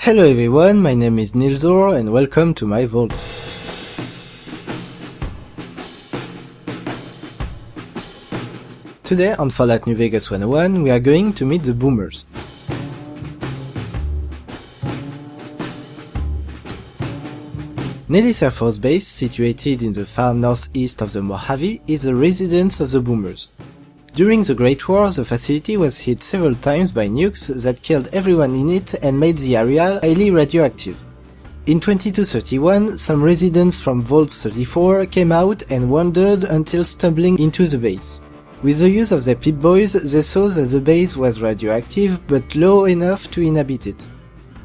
Hello everyone, my name is Nilsor and welcome to my vault. Today on Fallout New Vegas 101 we are going to meet the Boomers. Nellis Air Force Base, situated in the far northeast of the Mojave, is the residence of the Boomers. During the Great War, the facility was hit several times by nukes that killed everyone in it and made the area highly radioactive. In 2231, some residents from Vault 34 came out and wandered until stumbling into the base. With the use of their Pip-Boys, they saw that the base was radioactive but low enough to inhabit it.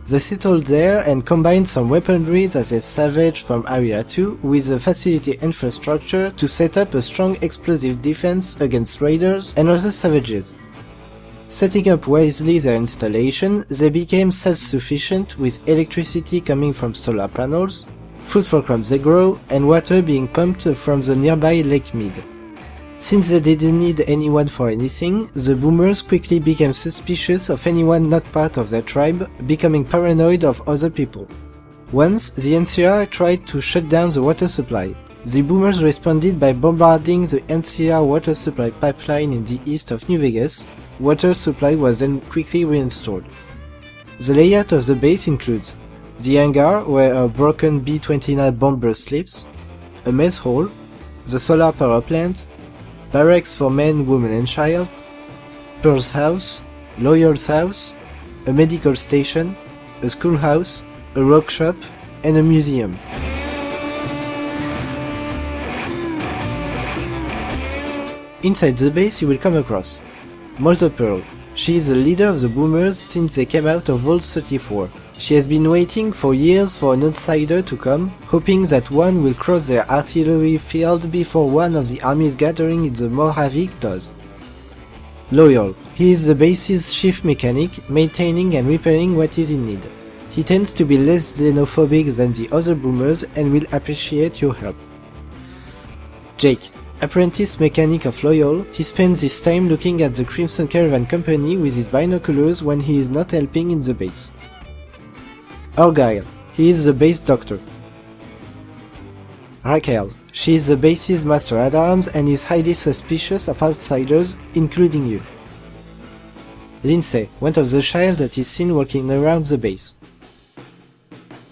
They settled there and combined some weaponry that they salvaged from Area 2 with the facility infrastructure to set up a strong explosive defense against raiders and other savages. Setting up wisely their installation, they became self-sufficient with electricity coming from solar panels, food for crops they grow, and water being pumped from the nearby Lake Mead. Since they didn't need anyone for anything, the Boomers quickly became suspicious of anyone not part of their tribe, becoming paranoid of other people. Once, the NCR tried to shut down the water supply. The Boomers responded by bombarding the NCR water supply pipeline in the east of New Vegas. Water supply was then quickly reinstalled. The layout of the base includes the hangar, where a broken B-29 bomber sleeps, a mess hall, the solar power plant, barracks for men, women and child, Pearl's house, Lawyer's house, a medical station, a schoolhouse, a rock shop, and a museum. Inside the base you will come across Mother Pearl. She is the leader of the Boomers since they came out of Vault 34. She has been waiting for years for an outsider to come, hoping that one will cross their artillery field before one of the armies gathering in the Mojave does. Loyal. He is the base's chief mechanic, maintaining and repairing what is in need. He tends to be less xenophobic than the other Boomers and will appreciate your help. Jake. Apprentice mechanic of Loyal, he spends his time looking at the Crimson Caravan Company with his binoculars when he is not helping in the base. Argyle. He is the base doctor. Raquel. She is the base's master at arms and is highly suspicious of outsiders, including you. Lindsay. One of the child that is seen walking around the base.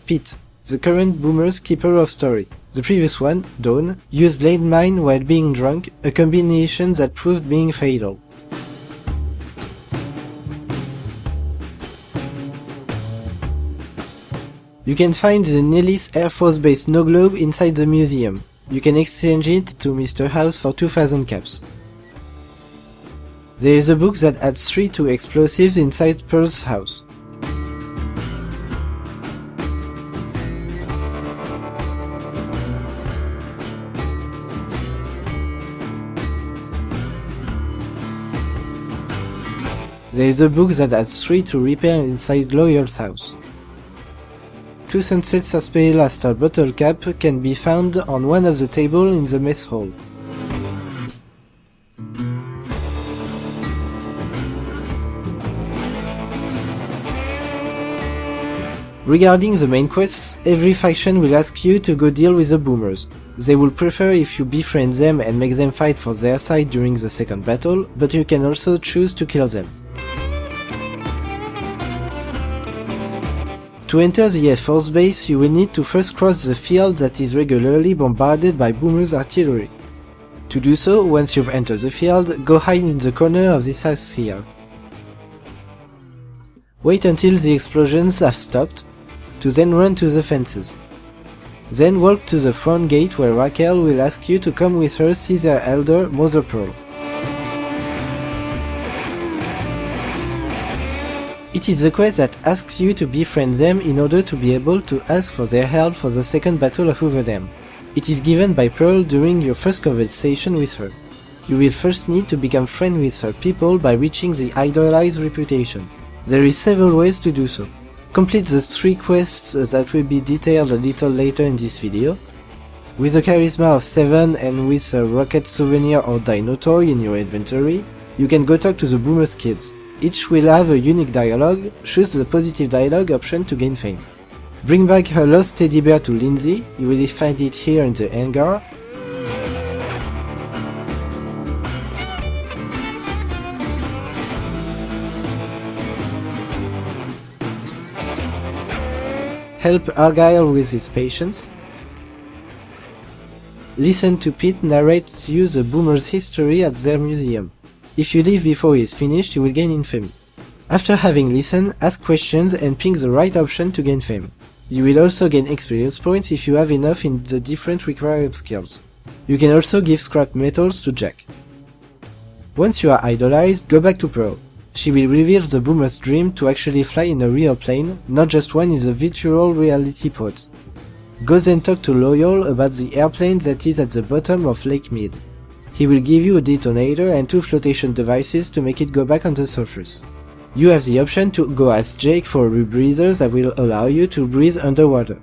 Pete. The current Boomer's keeper of story. The previous one, Dawn, used landmine while being drunk, a combination that proved being fatal. You can find the Nellis Air Force Base snow globe inside the museum. You can exchange it to Mr. House for 2000 caps. There is a book that adds 3 to explosives inside Pearl's house. There is a book that adds 3 to repair inside Lawyer's house. 2 Sunset Sarsaparilla Star bottle cap can be found on one of the tables in the mess hall. Regarding the main quests, every faction will ask you to go deal with the Boomers. They will prefer if you befriend them and make them fight for their side during the second battle, but you can also choose to kill them. To enter the Air Force Base, you will need to first cross the field that is regularly bombarded by Boomers' artillery. To do so, once you've entered the field, go hide in the corner of this house here. Wait until the explosions have stopped, to then run to the fences. Then walk to the front gate where Raquel will ask you to come with her see their elder, Mother Pearl. It is the quest that asks you to befriend them in order to be able to ask for their help for the second battle of Overdam. It is given by Pearl during your first conversation with her. You will first need to become friends with her people by reaching the idolized reputation. There is several ways to do so. Complete the 3 quests that will be detailed a little later in this video. With a charisma of 7 and with a rocket souvenir or dino toy in your inventory, you can go talk to the Boomers kids. Each will have a unique dialogue. Choose the positive dialogue option to gain fame. Bring back her lost teddy bear to Lindsay, you will find it here in the hangar. Help Argyle with his patience. Listen to Pete narrate you the Boomer's history at their museum. If you leave before he is finished, you will gain infamy. After having listened, ask questions and pick the right option to gain fame. You will also gain experience points if you have enough in the different required skills. You can also give scrap metals to Jack. Once you are idolized, go back to Pearl. She will reveal the Boomer's dream to actually fly in a real plane, not just one in the virtual reality pod. Go then talk to Loyal about the airplane that is at the bottom of Lake Mead. He will give you a detonator and 2 flotation devices to make it go back on the surface. You have the option to go ask Jake for a rebreather that will allow you to breathe underwater.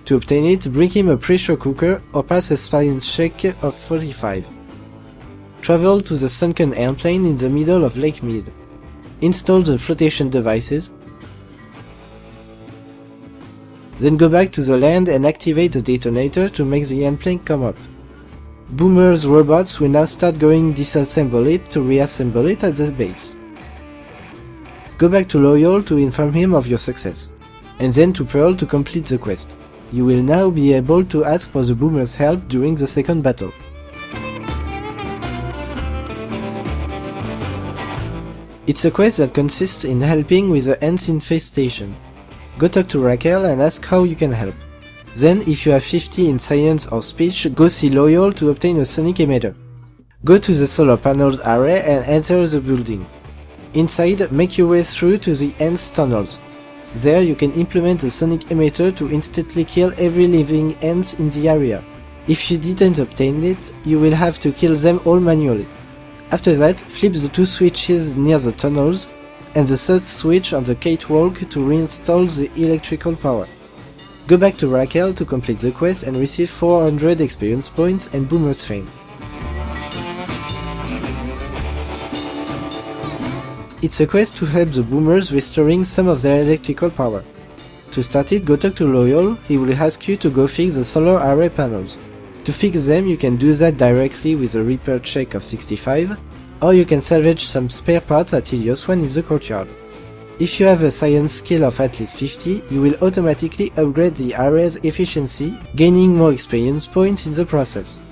To obtain it, bring him a pressure cooker or pass a science check of 45. Travel to the sunken airplane in the middle of Lake Mead. Install the flotation devices. Then go back to the land and activate the detonator to make the airplane come up. Boomer's robots will now start going disassemble it to reassemble it at the base. Go back to Loyal to inform him of your success, and then to Pearl to complete the quest. You will now be able to ask for the Boomer's help during the second battle. It's a quest that consists in helping with the ants infestation. Go talk to Raquel and ask how you can help. Then, if you have 50 in science or speech, go see Loyal to obtain a sonic emitter. Go to the solar panels array and enter the building. Inside, make your way through to the ants tunnels. There you can implement the sonic emitter to instantly kill every living ants in the area. If you didn't obtain it, you will have to kill them all manually. After that, flip the 2 switches near the tunnels, and the 3rd switch on the catwalk to reinstall the electrical power. Go back to Raquel to complete the quest and receive 400 experience points and Boomer's fame. It's a quest to help the Boomers restoring some of their electrical power. To start it, go talk to Loyal. He will ask you to go fix the solar array panels. To fix them, you can do that directly with a repair check of 65, or you can salvage some spare parts at Helios 1 in the courtyard. If you have a science skill of at least 50, you will automatically upgrade the array's efficiency, gaining more experience points in the process.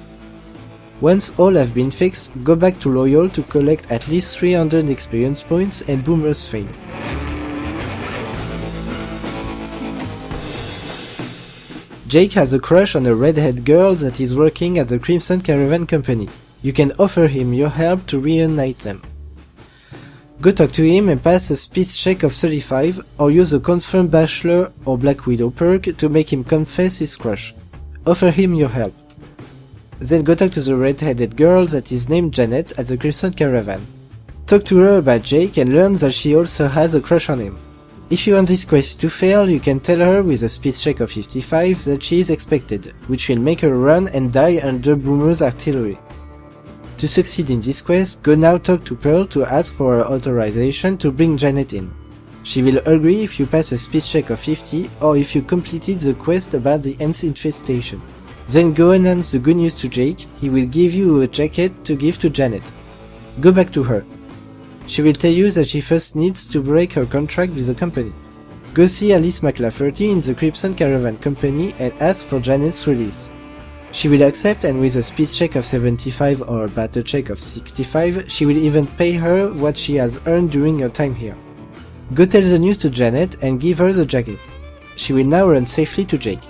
Once all have been fixed, go back to Loyal to collect at least 300 experience points and Boomer's fame. Jake has a crush on a redhead girl that is working at the Crimson Caravan Company. You can offer him your help to reunite them. Go talk to him and pass a speech check of 35, or use a Confirmed Bachelor or Black Widow perk to make him confess his crush. Offer him your help. Then go talk to the red-headed girl that is named Janet at the Crimson Caravan. Talk to her about Jake and learn that she also has a crush on him. If you want this quest to fail, you can tell her with a speech check of 55 that she is expected, which will make her run and die under Boomer's artillery. To succeed in this quest, go now talk to Pearl to ask for her authorization to bring Janet in. She will agree if you pass a speech check of 50 or if you completed the quest about the ants infestation. Then go announce the good news to Jake. He will give you a jacket to give to Janet. Go back to her. She will tell you that she first needs to break her contract with the company. Go see Alice McLafferty in the Crimson Caravan Company and ask for Janet's release. She will accept, and with a speech check of 75 or a battle check of 65, she will even pay her what she has earned during her time here. Go tell the news to Janet and give her the jacket. She will now run safely to Jake.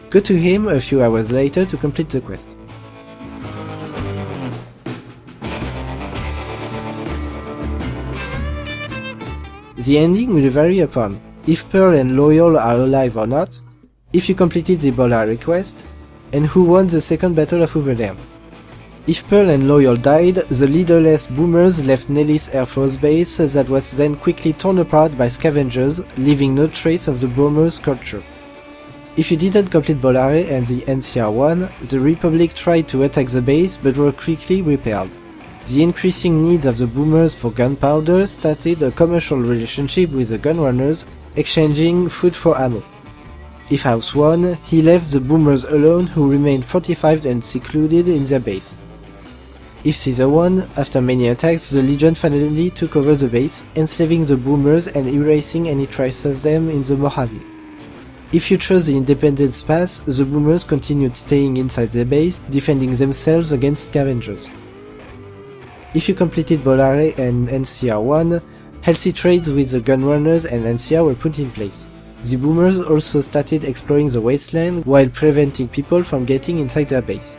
Go to him a few hours later to complete the quest. The ending will vary upon if Pearl and Loyal are alive or not, if you completed the Volare quest, and who won the second Battle of Overlord. If Pearl and Loyal died, the leaderless Boomers left Nellis Air Force Base that was then quickly torn apart by scavengers, leaving no trace of the Boomers' culture. If you didn't complete Volare and the NCR-1, the Republic tried to attack the base but were quickly repelled. The increasing needs of the boomers for gunpowder started a commercial relationship with the gunrunners, exchanging food for ammo. If House won, he left the boomers alone, who remained fortified and secluded in their base. If Caesar won, after many attacks, the Legion finally took over the base, enslaving the boomers and erasing any trace of them in the Mojave. If you chose the Independence path, the boomers continued staying inside their base, defending themselves against scavengers. If you completed Volare and NCR 1, healthy trades with the gunrunners and NCR were put in place. The boomers also started exploring the wasteland while preventing people from getting inside their base.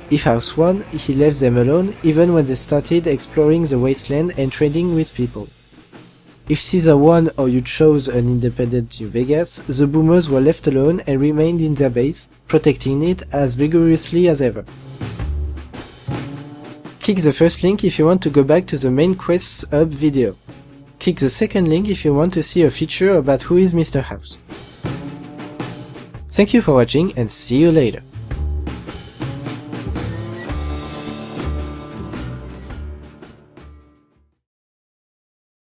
If House won, he left them alone even when they started exploring the wasteland and trading with people. If Caesar won or you chose an independent New Vegas, the boomers were left alone and remained in their base, protecting it as vigorously as ever. Click the first link if you want to go back to the main Quests Hub video. Click the second link if you want to see a feature about who is Mr. House. Thank you for watching and see you later.